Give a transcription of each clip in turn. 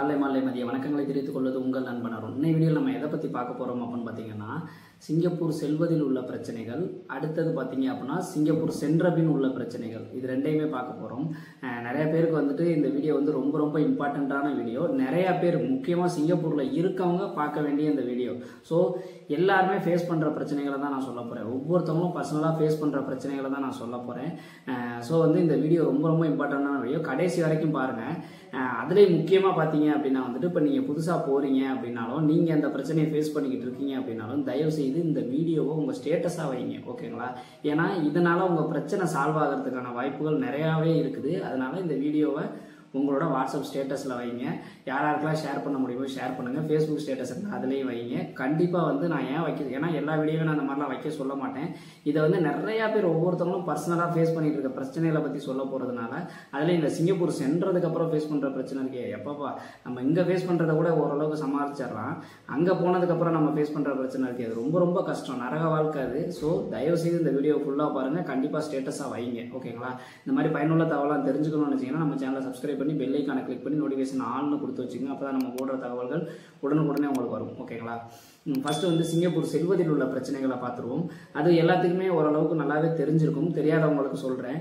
காலை மாலை மதிய வணக்கங்களை தெரிவித்துக் கொள்வது உங்கள் நண்பன் அருண். இந்த வீடியோவில் நம்ம எதை பற்றி பார்க்க போகிறோம் அப்படின்னு பார்த்தீங்கன்னா, சிங்கப்பூர் செல்வதில் உள்ள பிரச்சனைகள், அடுத்தது பார்த்தீங்க அப்படின்னா சிங்கப்பூர் சென்ற பின் உள்ள பிரச்சனைகள், இது ரெண்டையுமே பார்க்க போகிறோம். நிறைய பேருக்கு வந்துட்டு இந்த வீடியோ வந்து ரொம்ப ரொம்ப இம்பார்ட்டண்ட்டான வீடியோ. நிறையா பேர் முக்கியமாக சிங்கப்பூரில் இருக்கவங்க பார்க்க வேண்டிய இந்த வீடியோ. ஸோ எல்லாருமே ஃபேஸ் பண்ணுற பிரச்சனைகளை தான் நான் சொல்ல போகிறேன். ஒவ்வொருத்தவங்களும் பர்சனலாக ஃபேஸ் பண்ணுற பிரச்சனைகளை தான் நான் சொல்ல போகிறேன். ஸோ வந்து இந்த வீடியோ ரொம்ப ரொம்ப இம்பார்ட்டண்டான வீடியோ, கடைசி வரைக்கும் பாருங்கள். அதுலேயும் முக்கியமாக பார்த்தீங்க அப்படின்னா வந்துட்டு இப்போ நீங்கள் புதுசாக போகிறீங்க அப்படின்னாலும், நீங்கள் அந்த பிரச்சனையை ஃபேஸ் பண்ணிக்கிட்டு இருக்கீங்க அப்படின்னாலும், தயவு செய்து இந்த வீடியோவை உங்கள் ஸ்டேட்டஸாக வைங்க, ஓகேங்களா? ஏன்னா இதனால் உங்கள் பிரச்சனை சால்வ் ஆகிறதுக்கான வாய்ப்புகள் நிறையாவே இருக்குது. அதனால் இந்த வீடியோவை உங்களோட வாட்ஸ்அப் ஸ்டேட்டஸில் வைங்க. யாருக்கெல்லாம் ஷேர் பண்ண முடியுமோ ஷேர் பண்ணுங்கள். ஃபேஸ்புக் ஸ்டேட்டஸ் இருந்தால் அதுலேயும் வைங்க. கண்டிப்பாக வந்து நான் ஏன் வைக்க, ஏன்னா எல்லா வீடியோவும் நான் அந்த மாதிரிலாம் வைக்க சொல்ல மாட்டேன். இதை வந்து நிறையா பேர் ஒவ்வொருத்தவங்களும் பர்சனலாக ஃபேஸ் பண்ணிட்டு இருக்க பிரச்சனைகளை பற்றி சொல்ல போகிறதுனால, அதில் இந்த சிங்கப்பூர் சென்றதுக்கப்புறம் ஃபேஸ் பண்ணுற பிரச்சனை இருக்கே, எப்பப்பா நம்ம இங்கே ஃபேஸ் பண்ணுறத கூட ஓரளவுக்கு சமாளிச்சிடலாம், அங்கே போனதுக்கப்புறம் நம்ம ஃபேஸ் பண்ணுற பிரச்சனை இருக்கே, அது ரொம்ப ரொம்ப கஷ்டம், நரக வாழ்க்கை அது. ஸோ தயவுசெய்து இந்த வீடியோ ஃபுல்லாக பாருங்கள், கண்டிப்பாக ஸ்டேட்டஸாக வைங்க, ஓகேங்களா? இந்த மாதிரி பயனுள்ள தகவலாம் தெரிஞ்சுக்கணும்னு வச்சிங்கன்னா நம்ம சேனலை சப்ஸ்கிரைப் பண்ணி பெல் ஐகானை கிளிக் பண்ணி நோட்டிஃபிகேஷன் ஆல்னு கொடுத்து வச்சுக்கோங்க. அப்போ தான் நம்ம போடுற தகவல்கள் உடனுக்குடனே உங்களுக்கு வரும், ஓகேங்களா? ஃபர்ஸ்ட் வந்து சிங்கப்பூர் செல்வதில் உள்ள பிரச்சனைகளை பார்த்துருவோம். அது எல்லாத்துக்குமே ஓரளவுக்கு நல்லாவே தெரிஞ்சிருக்கும். தெரியாதவங்களுக்கு சொல்கிறேன்.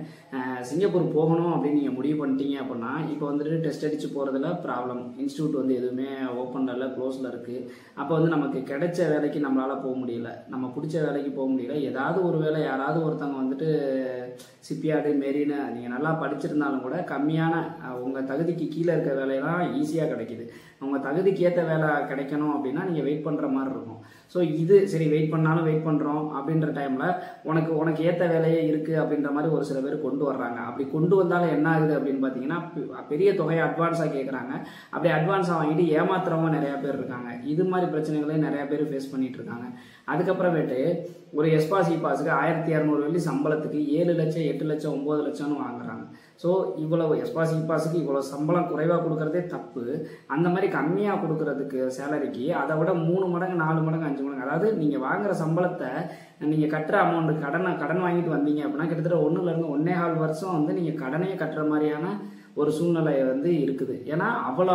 சிங்கப்பூர் போகணும் அப்படின்னு நீங்கள் முடிவு பண்ணிட்டீங்க அப்படின்னா, இப்போ வந்துட்டு டெஸ்ட் அடித்து போகிறதுல ப்ராப்ளம், இன்ஸ்டியூட் வந்து எதுவுமே ஓப்பனில் இல்லை, க்ளோஸில் இருக்குது. அப்போ வந்து நமக்கு கிடைச்ச வேலைக்கு நம்மளால் போக முடியல, நம்ம பிடிச்ச வேலைக்கு போக முடியல. ஏதாவது ஒரு வேலை, யாராவது ஒருத்தவங்க வந்துட்டு சிப்பியார்டு மெரின்னு நீங்கள் நல்லா படிச்சிருந்தாலும் கூட கம்மியான உங்கள் தகுதிக்கு கீழே இருக்க வேலையெல்லாம் ஈஸியாக கிடைக்கிது. உங்கள் தகுதிக்கு ஏற்ற வேலை கிடைக்கணும் அப்படின்னா நீங்கள் வெயிட் பண்ணுற மாதிரி இருக்கும். ஸோ இது சரி, வெயிட் பண்ணாலும் வெயிட் பண்ணுறோம் அப்படின்ற டைமில் உனக்கு ஏற்ற வேலையே இருக்குது அப்படின்ற மாதிரி ஒரு சில பேர் கொண்டு வர்றாங்க. அப்படி கொண்டு வந்தாலும் என்ன ஆகுது அப்படின்னு பார்த்தீங்கன்னா, பெரிய தொகையை அட்வான்ஸாக கேட்குறாங்க. அப்படி அட்வான்ஸாக வாங்கிட்டு ஏமாத்துறவங்க நிறையா பேர் இருக்காங்க. இது மாதிரி பிரச்சனைகளையும் நிறையா பேர் ஃபேஸ் பண்ணிட்டு இருக்காங்க. அதுக்கப்புறமேட்டு ஒரு எஸ்பாஸ் இபாஸுக்கு 1200 வெள்ளி சம்பளத்துக்கு 7 லட்சம் 8 லட்சம் 9 லட்சம்னு வாங்குறாங்க. ஸோ இவ்வளவு எஸ்பாஸ் இபாஸுக்கு இவ்வளோ சம்பளம் குறைவாக கொடுக்கறதே தப்பு. அந்த மாதிரி கம்மியாக கொடுக்கறதுக்கு சேலரிக்கு அதை விட 3 மடங்கு 4 மடங்கு 5 மடங்கு, அதாவது நீங்கள் வாங்குற சம்பளத்தை நீங்கள் கட்டுற அமௌண்ட், கடன் வாங்கிட்டு வந்தீங்க அப்படின்னா கிட்டத்தட்ட 1 to 1.25 வருஷம் வந்து நீங்கள் கடனையே கட்டுற மாதிரியான ஒரு சூழ்நிலை வந்து இருக்குது. ஏன்னா அவ்வளோ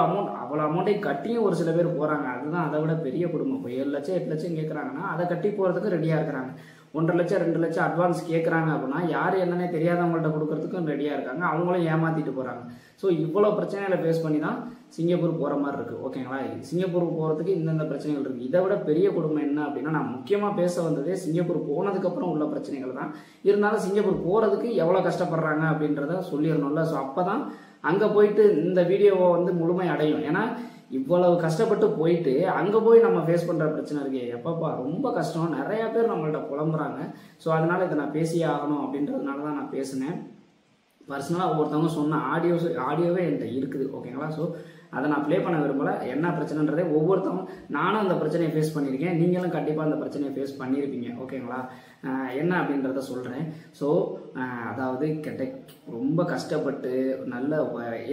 அமௌண்ட்டை கட்டியும் ஒரு சில பேர் போகிறாங்க. அதுதான் அதை விட பெரிய குடும்பம். இப்போ 7 லட்சம் 8 லட்சம் கேட்குறாங்கன்னா அதை கட்டி போகிறதுக்கு ரெடியாக இருக்கிறாங்க. 1.5 லட்சம் 2 லட்சம் அட்வான்ஸ் கேட்குறாங்க அப்படின்னா யார் என்னன்னே தெரியாதவங்கள்ட்ட கொடுக்கறதுக்கும் ரெடியாக இருக்காங்க. அவங்களும் ஏமாற்றிட்டு போகிறாங்க. ஸோ இவ்வளோ பிரச்சனைகளை ஃபேஸ் பண்ணி தான் சிங்கப்பூர் போகிற மாதிரி இருக்குது, ஓகேங்களா? சிங்கப்பூருக்கு போகிறதுக்கு இந்தந்த பிரச்சனைகள் இருக்குது. இதை விட பெரிய குடும்பம் என்ன அப்படின்னா, நான் முக்கியமாக பேச வந்ததே சிங்கப்பூர் போனதுக்கப்புறம் உள்ள பிரச்சனைகள் தான். இருந்தாலும் சிங்கப்பூர் போகிறதுக்கு எவ்வளோ கஷ்டப்படுறாங்க அப்படின்றத சொல்லிடணும்ல. ஸோ அப்போ தான் அங்கே போயிட்டு இந்த வீடியோவை வந்து முழுமை அடையும். ஏன்னா இவ்வளவு கஷ்டப்பட்டு போயிட்டு அங்கே போய் நம்ம ஃபேஸ் பண்ணுற பிரச்சனை இருக்கே, எப்பப்பா ரொம்ப கஷ்டம். நிறையா பேர் நம்மள்ட்ட புலம்புறாங்க. ஸோ அதனால் இதை நான் பேசியே ஆகணும் அப்படின்றதுனால தான் நான் பேசினேன். பர்சனலாக ஒவ்வொருத்தவங்க சொன்ன ஆடியோவே என்கிட்ட இருக்குது, ஓகேங்களா? ஸோ அதை நான் ப்ளே பண்ண விரும்பலை. என்ன பிரச்சனைன்றதே ஒவ்வொருத்தவங்க, நானும் அந்த பிரச்சனையை ஃபேஸ் பண்ணியிருக்கேன், நீங்களும் கண்டிப்பாக அந்த பிரச்சனையை ஃபேஸ் பண்ணியிருப்பீங்க, ஓகேங்களா? என்ன அப்படின்றத சொல்கிறேன். ஸோ அதாவது ரொம்ப கஷ்டப்பட்டு நல்ல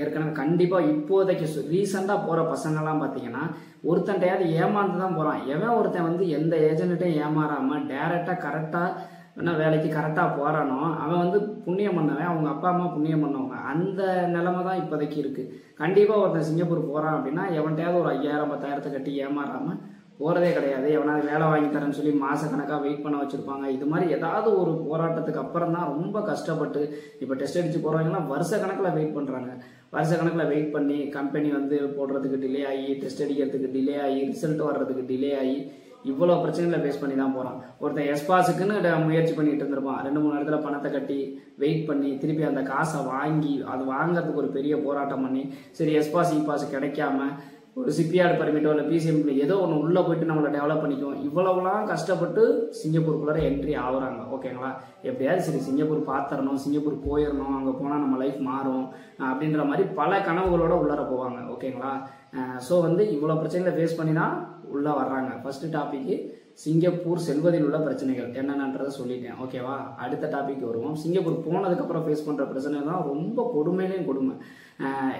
ஏற்கனவே கண்டிப்பாக இப்போதைக்கு ரீசெண்டாக போகிற பசங்கள்லாம் பார்த்தீங்கன்னா ஒருத்தன்ட்டையாவது ஏமாந்து தான் போகிறான். எவன் ஒருத்தன் வந்து எந்த ஏஜென்ட்டையும் ஏமாறாமல் டேரெக்டாக கரெக்டாக என்ன வேலைக்கு கரெக்டாக போகிறானோ அவன் வந்து புண்ணியம் பண்ணவன், அவங்க அப்பா அம்மா புண்ணியம் பண்ணவங்க. அந்த நிலைமை தான் இப்போதைக்கு இருக்குது. கண்டிப்பாக ஒருத்தன் சிங்கப்பூர் போகிறான் அப்படின்னா எவன்கிட்டயாவது ஒரு 5000 10,000 கட்டி ஏமாறாமல் போகிறதே கிடையாது. எவனாவது வேலை வாங்கி தரேன்னு சொல்லி மாதக்கணக்காக வெயிட் பண்ண வச்சுருப்பாங்க. இது மாதிரி ஏதாவது ஒரு போராட்டத்துக்கு அப்புறம் தான் ரொம்ப கஷ்டப்பட்டு, இப்போ டெஸ்ட் அடித்து போகிறவங்கலாம் வருஷ கணக்கில் வெயிட் பண்ணுறாங்க. வருஷ கணக்கில் வெயிட் பண்ணி கம்பெனி வந்து போடுறதுக்கு டிலே ஆகி, டெஸ்ட் அடிக்கிறதுக்கு டிலே ஆகி, ரிசல்ட் வர்றதுக்கு டிலே ஆகி, இவ்வளோ பிரச்சனைகளை ஃபேஸ் பண்ணி தான் போகிறான். ஒருத்தன் எஸ்பாஸுக்குன்னு முயற்சி பண்ணிட்டு இருந்திருப்பான். 2-3 இடத்துல பணத்தை கட்டி வெயிட் பண்ணி திருப்பி அந்த காசை வாங்கி அது வாங்கிறதுக்கு ஒரு பெரிய போராட்டம் பண்ணி, சரி எஸ்பாஸ் இபாஸ் கிடைக்காம ஒரு சிப்பியார்டு பர்மிட்டோ இல்லை பிசிஎம் ஏதோ ஒன்று உள்ளே போயிட்டு நம்மளை டெவலப் பண்ணிக்குவோம். இவ்வளவுலாம் கஷ்டப்பட்டு சிங்கப்பூருக்குள்ளே என்ட்ரி ஆகுறாங்க, ஓகேங்களா? எப்படியாவது சரி சிங்கப்பூர் பார்த்துடணும், சிங்கப்பூர் போயிடணும், அங்கே போனால் நம்ம லைஃப் மாறும் அப்படின்ற மாதிரி பல கனவுகளோட உள்ளார போவாங்க, ஓகேங்களா? ஸோ வந்து இவ்வளோ பிரச்சனைகளை ஃபேஸ் பண்ணி தான் உள்ளே வர்றாங்க. ஃபர்ஸ்ட் டாபிக்கு சிங்கப்பூர் செல்வதில் உள்ள பிரச்சனைகள் என்னென்னன்றதை சொல்லிட்டேன், ஓகேவா? அடுத்த டாபிக் வருவோம். சிங்கப்பூர் போனதுக்கப்புறம் ஃபேஸ் பண்ணுற பிரச்சனை தான் ரொம்ப கொடுமையிலையும் கொடுமை.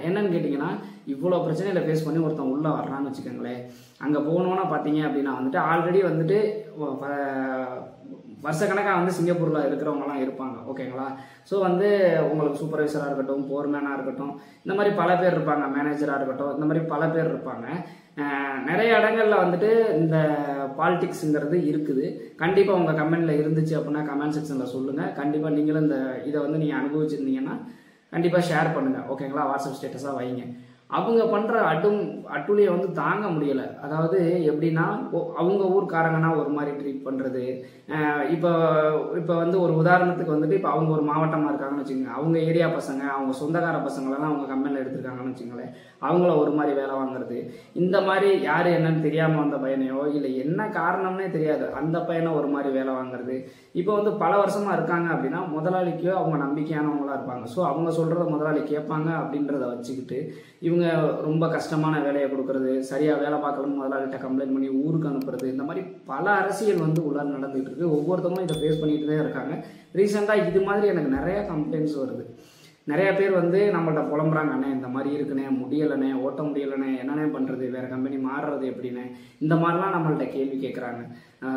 என்னன்னு கேட்டிங்கன்னா, இவ்வளோ பிரச்சனைகளை ஃபேஸ் பண்ணி ஒருத்தன் உள்ளே வர்றான்னு வச்சுக்கோங்களேன். அங்கே போகணுன்னா பார்த்தீங்க அப்படின்னா வந்துட்டு ஆல்ரெடி வந்துட்டு வருஷக்கணக்காக வந்து சிங்கப்பூரில் இருக்கிறவங்கலாம் இருப்பாங்க. ஓகேங்களா? ஸோ வந்து உங்களுக்கு சூப்பர்வைசராக இருக்கட்டும், போர்மேனாக இருக்கட்டும், இந்த மாதிரி பல பேர் இருப்பாங்க, மேனேஜராக இருக்கட்டும், இந்த மாதிரி பல பேர் இருப்பாங்க. நிறைய இடங்களில் வந்துட்டு இந்த பாலிடிக்ஸுங்கிறது இருக்குது. கண்டிப்பாக உங்கள் கம்பெனியில் இருந்துச்சு அப்படின்னா கமெண்ட் செக்ஷனில் சொல்லுங்கள். கண்டிப்பாக நீங்களும் இதை வந்து நீங்கள் அனுபவிச்சிருந்தீங்கன்னா கண்டிப்பாக ஷேர் பண்ணுங்கள். ஓகேங்களா? வாட்ஸ்அப் ஸ்டேட்டஸாக வைங்க. அவங்க பண்ணுற அட்டுழியை வந்து தாங்க முடியலை. அதாவது எப்படின்னா, அவங்க ஊர்க்காரங்கன்னா ஒரு மாதிரி ட்ரீட் பண்ணுறது. இப்போ வந்து ஒரு உதாரணத்துக்கு வந்துட்டு இப்போ அவங்க ஒரு மாவட்டமாக இருக்காங்கன்னு வச்சுக்கோங்க, அவங்க ஏரியா பசங்க, அவங்க சொந்தக்கார பசங்களெல்லாம் அவங்க கம்பெனியில் எடுத்திருக்காங்கன்னு வச்சுங்களேன், அவங்கள ஒரு மாதிரி வேலை வாங்குறது. இந்த மாதிரி யார் என்னன்னு தெரியாமல் வந்த பையனையோ இல்லை என்ன காரணம்னே தெரியாது அந்த பையனை ஒரு மாதிரி வேலை வாங்குறது. இப்போ வந்து பல வருஷமாக இருக்காங்க அப்படின்னா முதலாளிக்கோ அவங்க நம்பிக்கையானவங்களா இருப்பாங்க. ஸோ அவங்க சொல்கிறத முதலாளி கேட்பாங்க அப்படின்றத வச்சுக்கிட்டு இவங்க ரொம்ப கஷ்டமான வேலையை கொடுக்கறது, சரியாக வேலை பார்க்கலன்னு முதலாளிகிட்ட கம்ப்ளைண்ட் பண்ணி ஊருக்கு அனுப்புறது, இந்த மாதிரி பல அரசியல் வந்து உள்ளார நடந்துகிட்டு இருக்கு. ஒவ்வொருத்தவங்களும் இதை ஃபேஸ் பண்ணிட்டு தான் இருக்காங்க. ரீசெண்டாக இது மாதிரி எனக்கு நிறைய கம்ப்ளைண்ட்ஸ் வருது. நிறைய பேர் வந்து நம்மள்ட்ட புலம்புறாங்க, அண்ணே இந்த மாதிரி இருக்குண்ணே, முடியலைண்ணே, ஓட்ட முடியலைண்ணே, என்னண்ணே பண்ணுறது, வேறு கம்பெனி மாறுறது எப்படின்னு, இந்த மாதிரிலாம் நம்மள்ட்ட கேள்வி கேட்குறாங்க.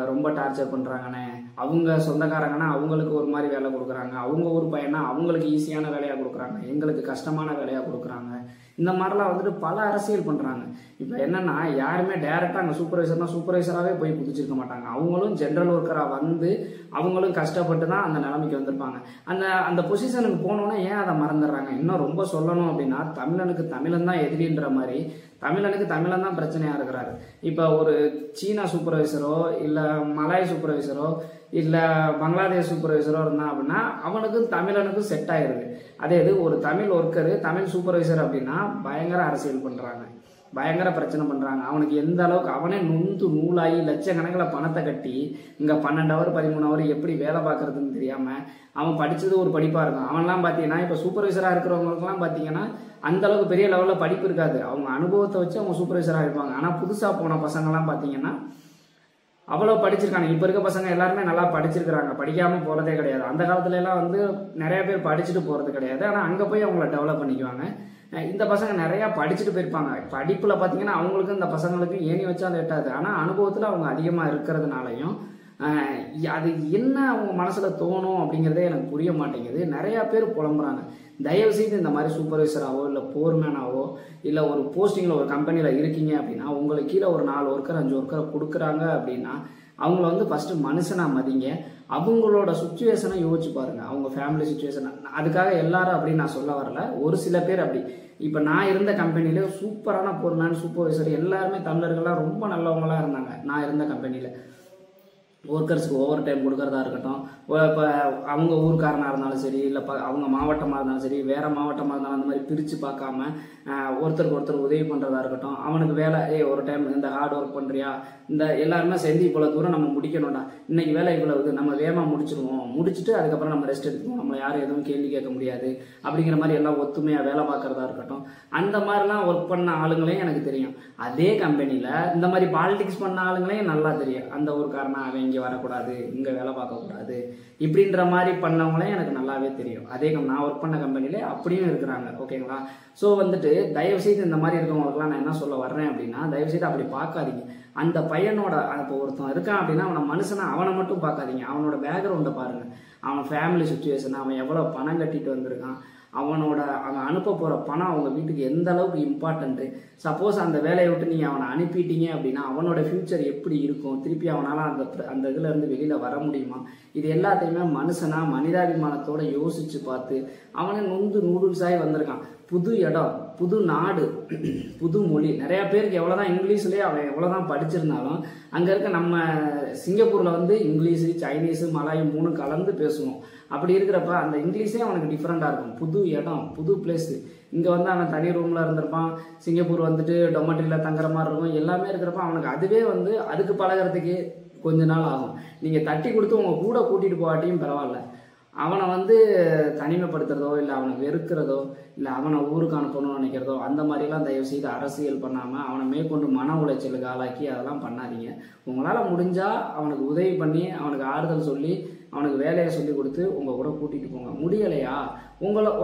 ரொம்ப டார்ச்சர் பண்ணுறாங்கண்ணே, அவங்க சொந்தக்காரங்கன்னா அவங்களுக்கு ஒரு மாதிரி வேலை கொடுக்குறாங்க, அவங்க ஊர் பையனா அவங்களுக்கு ஈஸியான வேலையாக கொடுக்குறாங்க, எங்களுக்கு கஷ்டமான வேலையாக கொடுக்குறாங்க. இந்த மாதிரிலாம் வந்துட்டு பல அரசியல் பண்ணுறாங்க. இப்போ என்னென்னா, யாருமே டேரெக்டாக அங்கே சூப்பர்வைசராகவே போய் குதிச்சிருக்க மாட்டாங்க. அவங்களும் ஜென்ரல் ஒர்க்கராக வந்து அவங்களும் கஷ்டப்பட்டு தான் அந்த நிலைமைக்கு வந்திருப்பாங்க. அந்த பொசிஷனுக்கு போனோன்னா ஏன் அதை மறந்துடுறாங்க? இன்னும் ரொம்ப சொல்லணும் அப்படின்னா, தமிழனுக்கு தமிழன் தான் எதிரின்ற மாதிரி தமிழனுக்கு தமிழன் தான் பிரச்சனையாக இருக்கிறாரு. இப்போ ஒரு சீனா சூப்பர்வைசரோ இல்லை மலாய் சூப்பர்வைசரோ இல்லை பங்களாதேஷ் சூப்பர்வைசரோ இருந்தான் அப்படின்னா அவனுக்கும் தமிழனுக்கும் செட் ஆயிடுது. அதே இது ஒரு தமிழ் ஒர்க்கரு தமிழ் சூப்பர்வைசர் அப்படின்னா பயங்கர அரசியல் பண்ணுறாங்க, பயங்கர பிரச்சனை பண்ணுறாங்க. அவனுக்கு எந்த அளவுக்கு அவனே நொந்து நூலாகி லட்சக்கணக்கில் பணத்தை கட்டி இங்கே 12 ஹவர் 13 ஹவர் எப்படி வேலை பார்க்குறதுன்னு தெரியாமல் அவன் படித்தது ஒரு படிப்பாக இருக்கும். அவன்லாம் பார்த்தீங்கன்னா இப்போ சூப்பர்வைசராக இருக்கிறவங்களுக்குலாம் பார்த்தீங்கன்னா அந்த அளவுக்கு பெரிய லெவலில் படிப்பு இருக்காது. அவங்க அனுபவத்தை வச்சு அவங்க சூப்பர்வைசராக இருப்பாங்க. ஆனால் புதுசாக போன பசங்கள்லாம் பார்த்தீங்கன்னா அவ்வளோ படிச்சிருக்காங்க. இப்போ இருக்க பசங்க எல்லாருமே நல்லா படிச்சிருக்கிறாங்க, படிக்காமல் போகிறதே கிடையாது. அந்த காலத்துலலாம் வந்து நிறைய பேர் படிச்சுட்டு போகிறது கிடையாது, ஆனால் அங்கே போய் அவங்கள டெவலப் பண்ணிக்குவாங்க. இந்த பசங்க நிறையா படிச்சுட்டு போயிருப்பாங்க. படிப்பில் பார்த்தீங்கன்னா அவங்களுக்கும் இந்த பசங்களுக்கும் ஏணி வச்சா லேட்டாது. ஆனால் அனுபவத்தில் அவங்க அதிகமாக இருக்கிறதுனாலையும் அது என்ன அவங்க மனசில் தோணும் அப்படிங்கிறதே எனக்கு புரிய மாட்டேங்குது. நிறையா பேர் புலம்புறாங்க. தயவுசெய்து இந்த மாதிரி சூப்பர்வைசராகவோ இல்லை போர்மேனாவோ இல்லை ஒரு போஸ்டிங்கில் ஒரு கம்பெனியில் இருக்கீங்க அப்படின்னா உங்களுக்கு கீழே ஒரு 4 ஒர்க்கர் 5 ஒர்க்கரை கொடுக்குறாங்க அப்படின்னா அவங்கள வந்து ஃபஸ்ட்டு மனுஷனாக மதிங்க. அவங்களோட சுச்சுவேஷனை யோசிச்சு பாருங்கள், அவங்க ஃபேமிலி சுச்சுவேஷனை. அதுக்காக எல்லாரும் அப்படின்னு நான் சொல்ல வரல, ஒரு சில பேர் அப்படி. இப்போ நான் இருந்த கம்பெனியில சூப்பரான போர்மேன் சூப்பர்வைசர் எல்லாருமே தமிழர்கள்லாம் ரொம்ப நல்லவங்களாக இருந்தாங்க. நான் இருந்த கம்பெனியில் ஒர்க்கர்ஸ்க்கு ஓவர் டைம் கொடுக்கறதா இருக்கட்டும், இப்போ அவங்க ஊருக்காரனாக இருந்தாலும் சரி இல்லை அவங்க மாவட்டமாக இருந்தாலும் சரி வேறு மாவட்டமாக இருந்தாலும் அந்த மாதிரி பிரித்து பார்க்காம ஒருத்தருக்கு ஒருத்தர் உதவி பண்ணுறதா இருக்கட்டும். அவனுக்கு வேலை ஒரு டைம் இந்த ஹார்ட் ஒர்க் பண்ணுறியா, இந்த எல்லாருமே சேர்ந்து இவ்வளோ தூரம் நம்ம முடிக்கணும்டா, இன்னைக்கு வேலை இவ்வளோ இது நம்ம வேகமாக முடிச்சுட்டு அதுக்கப்புறம் நம்ம ரெஸ்ட் எடுத்துக்கணும், நம்மளை யாரும் எதுவும் கேள்வி கேட்க முடியாது அப்படிங்கிற மாதிரி எல்லாம் ஒத்துமையாக வேலை பார்க்குறதா இருக்கட்டும். அந்த மாதிரிலாம் ஒர்க் பண்ண ஆளுங்களையும் எனக்கு தெரியும். அதே கம்பெனியில் இந்த மாதிரி பாலிடிக்ஸ் பண்ண ஆளுங்களையும் நல்லா தெரியும். அந்த ஒரு காரணம் அவன் இங்கே வரக்கூடாது, இங்கே வேலை பார்க்கக்கூடாது இப்படின்ற மாதிரி பண்ணவங்களையும் எனக்கு நல்லாவே தெரியும். அதே நான் ஒர்க் பண்ண கம்பெனியில அப்படியும் இருக்கிறாங்க. ஓகேங்களா? ஸோ வந்துட்டு தயவுசெய்து இந்த மாதிரி இருக்கவங்களுக்குலாம் நான் என்ன சொல்ல வர்றேன் அப்படின்னா, தயவுசெய்து அப்படி பார்க்காதீங்க. அந்த பையனோட இப்போ ஒருத்தன் இருக்கான் அப்படின்னா அவனை மனுஷனை அவனை மட்டும் பார்க்காதீங்க, அவனோட பேக்ரவுண்டை பாருங்கள், அவன் ஃபேமிலி சுச்சுவேஷன், அவன் எவ்வளோ பணம் கட்டிட்டு வந்திருக்கான், அவன் அனுப்ப போகிற பணம் அவங்க வீட்டுக்கு எந்த அளவுக்கு இம்பார்ட்டன்ட்டு. சப்போஸ் அந்த வேலையை விட்டு நீங்கள் அவனை அனுப்பிட்டீங்க அப்படின்னா அவனோட ஃப்யூச்சர் எப்படி இருக்கும், திருப்பி அவனால் அந்த இதில் இருந்து வெளியில் வர முடியுமா, இது எல்லாத்தையுமே மனுஷனாக மனிதாபிமானத்தோடு யோசித்து பார்த்து அவனே நூடுல்ஸாகி வந்திருக்கான். புது இடம், புது நாடு, புது மொழி. நிறையா பேருக்கு எவ்வளோதான் இங்கிலீஷ்லேயே அவன் எவ்வளோதான் படிச்சிருந்தாலும் அங்கே இருக்க நம்ம சிங்கப்பூரில் வந்து இங்கிலீஷு சைனீஸு மலாய் 3 கலந்து பேசுவோம். அப்படி இருக்கிறப்ப அந்த இங்கிலீஷே அவனுக்கு டிஃப்ரெண்ட்டாக இருக்கும். புது இடம், புது பிளேஸு. இங்கே வந்து அவன் தனி ரூமில் இருந்திருப்பான், சிங்கப்பூர் வந்துட்டு டொமேட்டரியில் தங்குற மாதிரி இருக்கும், எல்லாமே இருக்கிறப்ப அவனுக்கு அதுவே வந்து அதுக்கு பழகிறதுக்கு கொஞ்ச நாள் ஆகும். நீங்கள் தட்டி கொடுத்து உங்கள் கூட கூட்டிகிட்டு போகாட்டியும் பரவாயில்ல, அவனை வந்து தனிமைப்படுத்துறதோ இல்லை அவனை வெறுக்கிறதோ இல்லை அவனை ஊருக்கு அனுப்பணும்னு நினைக்கிறதோ அந்த மாதிரிலாம் தயவுசெய்து அரசியல் பண்ணாமல் அவனை மேற்கொண்டு மன உளைச்சலுக்கு ஆளாக்கி அதெல்லாம் பண்ணாதீங்க. உங்களால் முடிஞ்சால் அவனுக்கு உதவி பண்ணி அவனுக்கு ஆறுதல் சொல்லி அவனுக்கு வேலையை சொல்லி கொடுத்து உங்கள் கூட கூட்டிகிட்டு போங்க. முடியலையா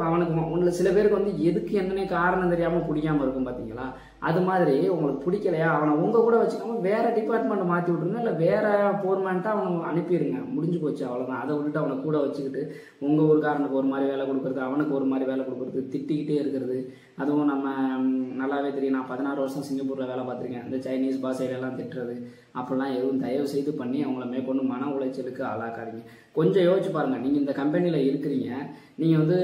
அவனுக்கு சில பேருக்கு வந்து எதுக்கு என்னன்னே காரணம் தெரியாமல் பிடிக்காமல் இருக்கும் பார்த்தீங்களா, அது மாதிரி உங்களுக்கு பிடிக்கலையா அவனை உங்கள் கூட வச்சுக்காம வேறு டிபார்ட்மெண்ட் மாற்றி விட்ருங்க, இல்லை வேறு போர்மேன்ட்டாக அவனை அனுப்பிடுங்க. முடிஞ்சு போச்சு, அவ்வளோதான். அதை விட்டுட்டு அவனை கூட வச்சுக்கிட்டு உங்கள் ஊருக்காரனுக்கு ஒரு மாதிரி வேலை கொடுக்குறது, அவனுக்கு ஒரு மாதிரி வேலை கொடுக்குறது, திட்டிக்கிட்டே இருக்கிறது. அதுவும் நம்ம நல்லாவே தெரியும், நான் 16 வருஷம் சிங்கப்பூரில் வேலை பார்த்துருக்கேன். இந்த சைனீஸ் பாஷையிலெல்லாம் திட்டுறது அப்படிலாம் எதுவும் தயவு செய்து பண்ணி அவங்கள மேற்கொண்டு மன உளைச்சலுக்கு ஆளாக்காதீங்க. கொஞ்சம் யோசிச்சு பாருங்கள், நீங்கள் இந்த கம்பெனியில் இருக்கிறீங்க, நீங்கள் வந்து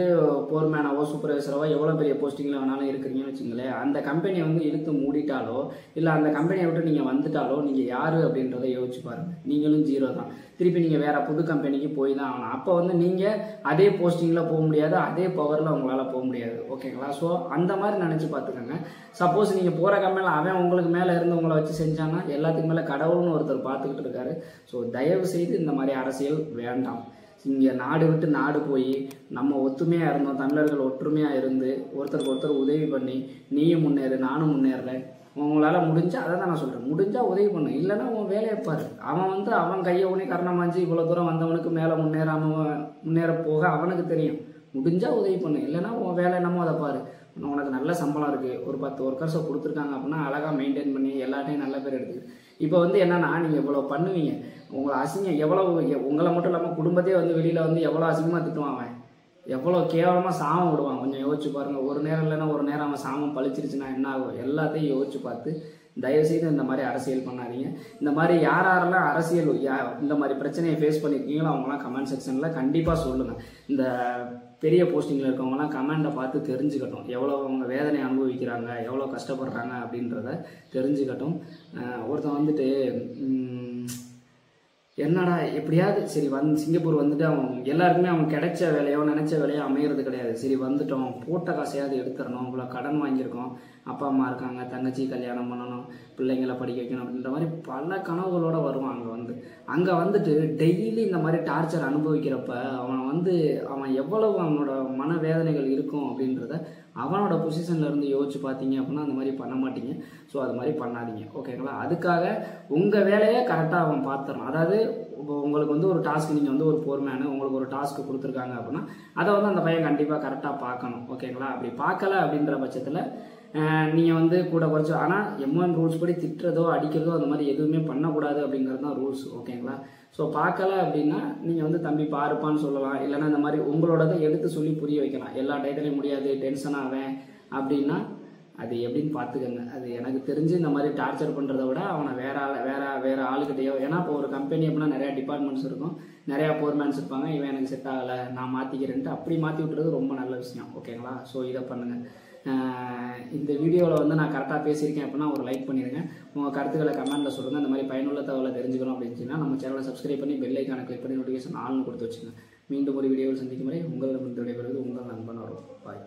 போர்மேனாவோ சூப்பர்வைசராவோ எவ்வளோ பெரிய போஸ்டிங்கில் வேணாலும் இருக்கிறீங்கன்னு வச்சுங்களேன். அந்த கம்பெனியை வந்து இழுத்து மூடிட்டாலோ இல்லை அந்த கம்பெனியை விட்டு நீங்கள் வந்துட்டாலோ நீங்கள் யார் அப்படின்றத யோசிச்சு பாருங்கள். நீங்களும் ஜீரோ தான். திருப்பி நீங்கள் வேறு புது கம்பெனிக்கு போய் தான் ஆகணும். அப்போ வந்து நீங்கள் அதே போஸ்டிங்கில் போக முடியாது, அதே பவரில் உங்களால் போக முடியாது. ஓகேங்களா? ஸோ அந்த மாதிரி நினச்சி பார்த்துக்கோங்க. சப்போஸ் நீங்கள் போகிற கம்பெனியில் அவன் உங்களுக்கு மேலே இருந்து உங்களை வச்சு செஞ்சான்னா எல்லாத்துக்கு மேலே கடவுள்னு ஒருத்தர் பார்த்துக்கிட்டு இருக்காரு. ஸோ தயவு செய்து இந்த மாதிரி அரசியல் வேண்டாம். இங்கே நாடு விட்டு நாடு போய் நம்ம ஒத்துமையாக இருந்தோம், தமிழர்கள் ஒற்றுமையாக இருந்து ஒருத்தருக்கு ஒருத்தர் உதவி பண்ணி நீயும் முன்னேறு நானும் முன்னேறலை. உங்களால் முடிஞ்சா அதை தான் நான் சொல்கிறேன், முடிஞ்சால் உதவி பண்ணு, இல்லைன்னா உன் வேலையை பாரு. அவன் வந்து அவன் கையை உனி கரணமாஞ்சு இவ்வளோ தூரம் வந்தவனுக்கு மேலே முன்னேற போக அவனுக்கு தெரியும். முடிஞ்சால் உதவி பண்ணு, இல்லைன்னா உன் வேலை என்னமோ அதை பாரு. உனக்கு நல்ல சம்பளம் இருக்குது, ஒரு 10 ஒர்க்கர்ஸை கொடுத்துருக்காங்க அப்படின்னா அழகாக மெயின்டைன் பண்ணி எல்லாத்தையும் நல்ல பேர் எடுத்துக்கு. இப்போ வந்து என்னன்னா நீங்கள் இவ்வளோ பண்ணுவீங்க, உங்களை அசிங்கம் எவ்வளோ, உங்களை மட்டும் இல்லாமல் குடும்பத்தையே வந்து வெளியில் வந்து எவ்வளோ அசிங்கமாக திட்டுவான், அவன் எவ்வளோ கேவலமாக சாமம் விடுவான். கொஞ்சம் யோசிச்சு பாருங்கள். ஒரு நேரம் இல்லைன்னா ஒரு நேரம் அவன் சாமம் பழிச்சிருச்சுன்னா என்ன ஆகும், எல்லாத்தையும் யோசிச்சு பார்த்து தயவுசெய்து இந்த மாதிரி அரசியல் பண்ணாதீங்க. இந்த மாதிரி யாரெல்லாம் அரசியல் இந்த மாதிரி பிரச்சனையை ஃபேஸ் பண்ணியிருக்கீங்களோ அவங்களாம் கமெண்ட் செக்ஷனில் கண்டிப்பாக சொல்லுங்கள். இந்த பெரிய போஸ்டிங்கில் இருக்கவங்களாம் கமெண்ட்டை பார்த்து தெரிஞ்சுக்கட்டும், எவ்வளோ அவங்க வேதனை அனுபவிக்கிறாங்க, எவ்வளோ கஷ்டப்படுறாங்க அப்படின்றத தெரிஞ்சுக்கட்டும். ஒருத்தன் வந்துட்டு என்னடா எப்படியாவது சரி சிங்கப்பூர் வந்துட்டு அவன் எல்லாருக்குமே அவன் கிடைச்ச வேலையோ நினச்ச வேலையோ அமையிறது கிடையாது. சரி வந்துட்டோம், போட்ட காசையாவது எடுத்துடணும், இவ்வளோ கடன் வாங்கியிருக்கோம், அப்பா அம்மா இருக்காங்க, தங்கச்சி கல்யாணம் பண்ணணும், பிள்ளைங்களை படிக்க வைக்கணும் அப்படின்ற மாதிரி பல கனவுகளோடு வருவான். அங்கே வந்துட்டு டெய்லி இந்த மாதிரி டார்ச்சர் அனுபவிக்கிறப்ப அவன் எவ்வளவு அவனோட மனவேதனைகள் இருக்கும் அப்படின்றத அவனோட பொசிஷனில் இருந்து யோசிச்சு பார்த்தீங்க அப்படின்னா அந்த மாதிரி பண்ண மாட்டீங்க. ஸோ அது மாதிரி பண்ணாதீங்க. ஓகேங்களா? அதுக்காக உங்கள் வேலையை கரெக்டாக அவன் பார்த்துடணும். அதாவது உங்களுக்கு வந்து ஒரு டாஸ்க், நீங்கள் வந்து ஒரு போர்மேனு உங்களுக்கு ஒரு டாஸ்க்கு கொடுத்துருக்காங்க அப்படின்னா அதை வந்து அந்த பையன் கண்டிப்பாக கரெக்டாக பார்க்கணும். ஓகேங்களா? அப்படி பார்க்கல அப்படின்ற பட்சத்தில் நீங்கள் வந்து கூட குறைச்சி, ஆனால் எம்ஓஎம் ரூல்ஸ் படி திட்டுறதோ அடிக்கிறதோ அந்த மாதிரி எதுவுமே பண்ணக்கூடாது அப்படிங்கிறது தான் ரூல்ஸ். ஓகேங்களா? ஸோ பார்க்கல அப்படின்னா நீங்கள் வந்து தம்பி பாருப்பான்னு சொல்லலாம், இல்லைன்னா இந்த மாதிரி உங்களோடதை எடுத்து சொல்லி புரிய வைக்கலாம். எல்லா டைத்துலையும் முடியாது, டென்ஷன் ஆவேன் அப்படின்னா அது எப்படின்னு பார்த்துக்கங்க. அது எனக்கு தெரிஞ்சு இந்த மாதிரி டார்ச்சர் பண்ணுறத விட அவனை வேற ஆளுக்கிட்டையோ, ஏன்னா இப்போ ஒரு கம்பெனி அப்படின்னா நிறையா டிபார்ட்மெண்ட்ஸ் இருக்கும், நிறையா போர்மேன்ஸ் இருப்பாங்க, இவன் எனக்கு செட் ஆகலை நான் மாற்றிக்கிறேன்ட்டு அப்படி மாற்றி விட்டுறது ரொம்ப நல்ல விஷயம். ஓகேங்களா? ஸோ இதை பண்ணுங்கள். இந்த வீடியோவில் வந்து நான் கரெக்டாக பேசியிருக்கேன் அப்படின்னா ஒரு லைக் பண்ணிடுங்க. உங்கள் கருத்துக்களை கமெண்ட்டில் சொல்லுங்கள். இந்த மாதிரி பயனுள்ள தகவலை தெரிஞ்சுக்கணும் அப்படின்னு நம்ம சேனலை சப்ஸ்கிரைப் பண்ணி பெல் ஐக்கானை கிளிக் பண்ணி நோட்டிஃபிகேஷன் ஆல்னு கொடுத்து வச்சுங்க. மீண்டும் ஒரு வீடியோவில் சந்திக்கும் வரை உங்களிடமிருந்து விடைபெறுவது உங்கள் நண்பன் வரும். பாய்.